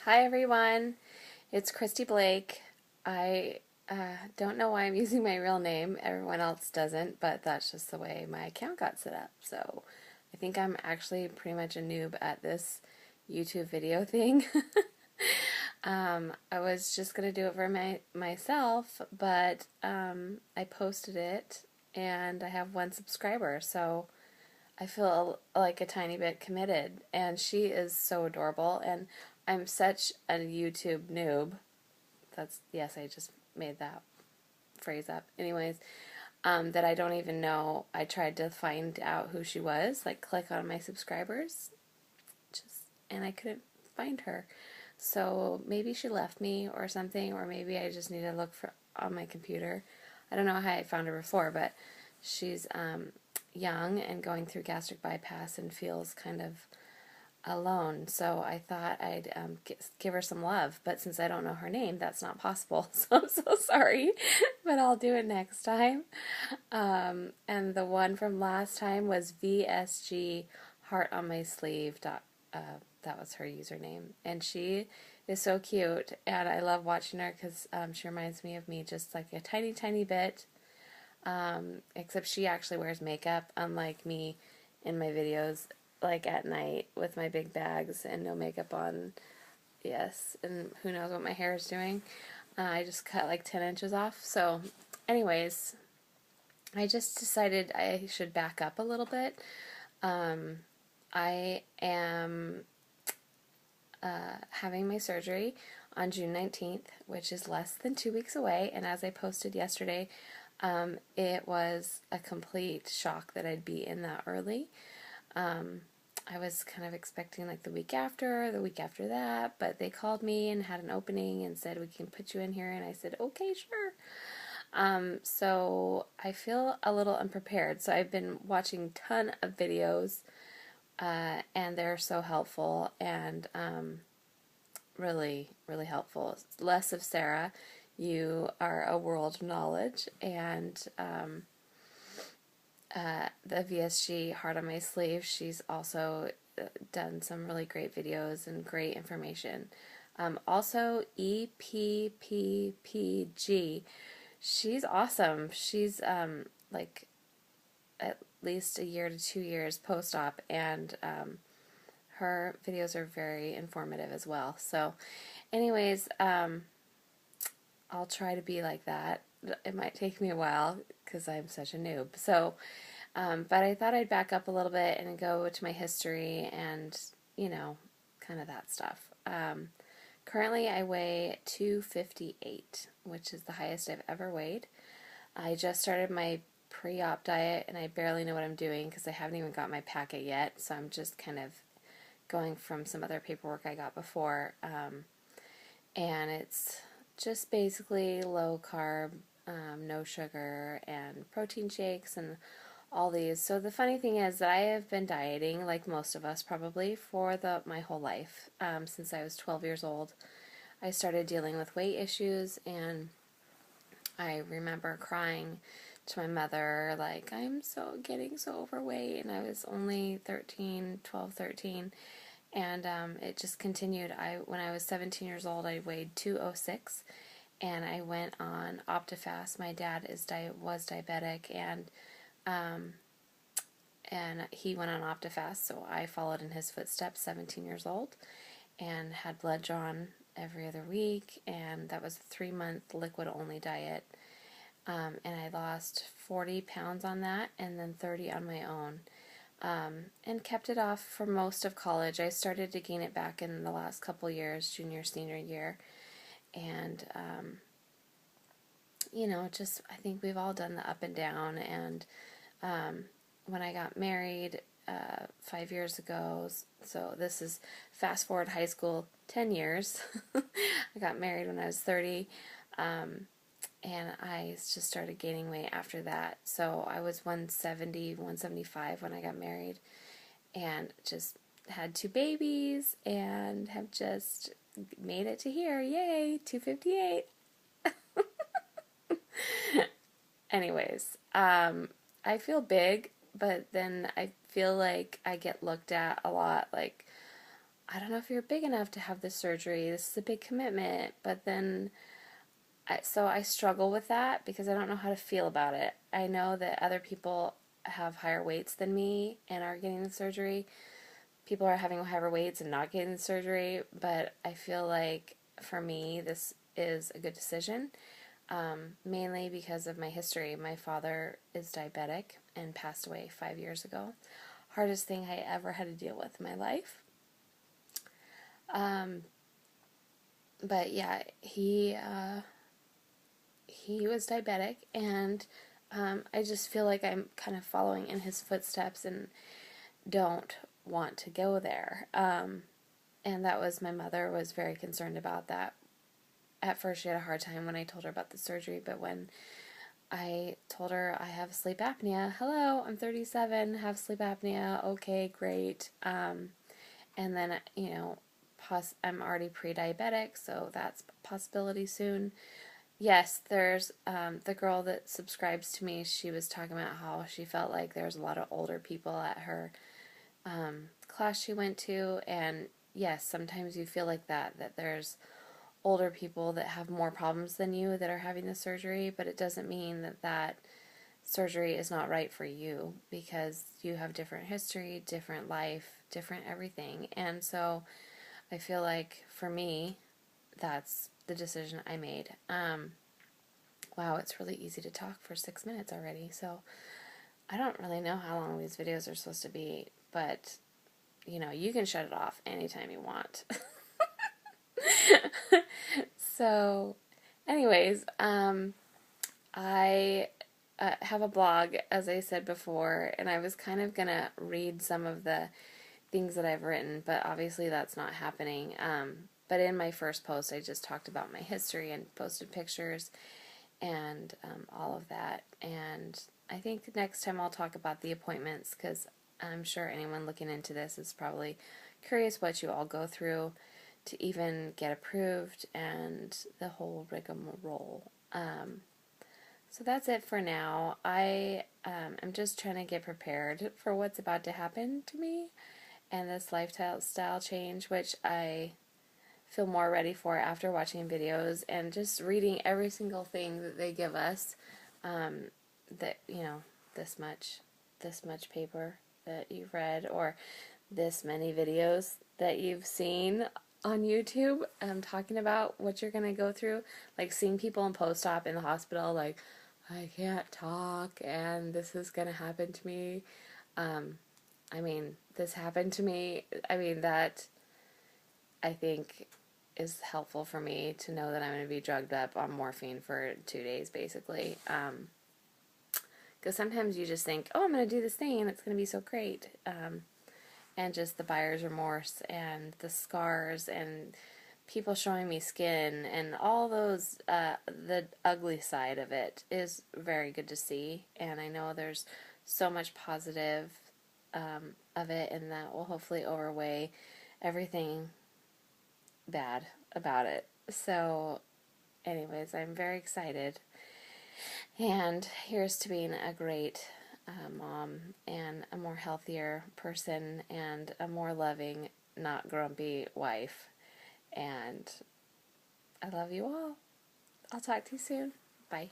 Hi everyone, it's Christy Blake. I don't know why I'm using my real name. Everyone else doesn't, but that's just the way my account got set up. So I think I'm actually pretty much a noob at this YouTube video thing. I was just gonna do it for myself, but I posted it and I have one subscriber, so I feel like a tiny bit committed, and she is so adorable, and I'm such a YouTube noob. Yes, I just made that phrase up. Anyways, that I don't even know. I tried to find out who she was, like click on my subscribers, and I couldn't find her. So maybe she left me or something, or maybe I just need to look for on my computer. I don't know how I found her before, but she's young and going through gastric bypass and feels kind of alone. So I thought I'd give her some love, but since I don't know her name, that's not possible. So I'm so sorry, but I'll do it next time. And the one from last time was VSG Heart on My Sleeve. That was her username, and she is so cute, and I love watching her because she reminds me of me just like a tiny, tiny bit. Except she actually wears makeup, unlike me in my videos, like at night with my big bags and no makeup on. Yes, and who knows what my hair is doing. I just cut like 10 inches off. So, anyways, I just decided I should back up a little bit. I am having my surgery on June 19th, which is less than 2 weeks away, and as I posted yesterday, it was a complete shock that I'd be in that early. I was kind of expecting like the week after that, but they called me and had an opening and said, we can put you in here, and I said, okay, sure. So I feel a little unprepared, so I've been watching a ton of videos, and they're so helpful, and really, really helpful. Less of Sarah. You are a world of knowledge, and the VSG Heart on My Sleeve, she's also done some really great videos and great information. Also, EPPPG, she's awesome. She's like at least a year to 2 years post-op, and her videos are very informative as well. So, anyways, I'll try to be like that. It might take me a while because I'm such a noob. So, but I thought I'd back up a little bit and go to my history and, kind of that stuff. Currently, I weigh 258, which is the highest I've ever weighed. I just started my pre-op diet, and I barely know what I'm doing because I haven't even got my packet yet, so I'm just kind of going from some other paperwork I got before, and it's just basically low carb, no sugar, and protein shakes, and all these. So the funny thing is that I have been dieting, like most of us probably, for my whole life. Since I was 12 years old, I started dealing with weight issues, and I remember crying to my mother, like, I'm getting so overweight, and I was only 12, 13, and it just continued. When I was 17 years old, I weighed 206, and I went on OptiFast. My dad was diabetic, and he went on OptiFast, so I followed in his footsteps, 17 years old, and had blood drawn every other week, and that was a 3-month liquid-only diet, and I lost 40 pounds on that, and then 30 on my own, and kept it off for most of college. I started to gain it back in the last couple years, junior, senior year, and, just, I think we've all done the up and down, and when I got married 5 years ago, so this is fast forward high school 10 years. I got married when I was 30, and I just started gaining weight after that. So I was 170, 175 when I got married, and just had 2 babies, and have just made it to here. Yay, 258. Anyways, I feel big, but then I feel like I get looked at a lot, like, I don't know if you're big enough to have this surgery. This is a big commitment. But then, so I struggle with that because I don't know how to feel about it. I know that other people have higher weights than me and are getting the surgery. People are having higher weights and not getting the surgery, but I feel like for me, this is a good decision, mainly because of my history. My father is diabetic and passed away 5 years ago. Hardest thing I ever had to deal with in my life. But yeah, he was diabetic, and I just feel like I'm kind of following in his footsteps and don't want to go there. And that was, my mother was very concerned about that. At first, she had a hard time when I told her about the surgery, but when I told her I have sleep apnea, hello, I'm 37, have sleep apnea, okay, great. And then, I'm already pre-diabetic, so that's a possibility soon. Yes, there's the girl that subscribes to me, she was talking about how she felt like there's a lot of older people at her class she went to, and yes, sometimes you feel like that there's older people that have more problems than you that are having the surgery, but it doesn't mean that surgery is not right for you, because you have different history, different life, different everything. And so I feel like for me, that's the decision I made. Wow, it's really easy to talk for 6 minutes already, so I don't really know how long these videos are supposed to be, but you can shut it off anytime you want. So, anyways, I have a blog, as I said before, and I was kind of gonna read some of the things that I've written, but obviously that's not happening. But in my first post, I just talked about my history and posted pictures and all of that. And I think next time I'll talk about the appointments, because I'm sure anyone looking into this is probably curious what you all go through to even get approved and the whole rigmarole. So that's it for now. I am just trying to get prepared for what's about to happen to me and this lifestyle change, which I feel more ready for after watching videos and just reading every single thing that they give us. That this much paper that you've read, or this many videos that you've seen on YouTube, talking about what you're gonna go through, like seeing people in post-op in the hospital, like, I can't talk and this is gonna happen to me. This happened to me. That I think is helpful for me to know that I'm going to be drugged up on morphine for 2 days, basically. Because sometimes you just think, oh, I'm going to do this thing and it's going to be so great. And just the buyer's remorse and the scars and people showing me skin and all those, the ugly side of it is very good to see. And I know there's so much positive of it, and that will hopefully overweigh everything bad about it. So, anyways, I'm very excited. And here's to being a great mom and a more healthier person and a more loving, not grumpy wife. And I love you all. I'll talk to you soon. Bye.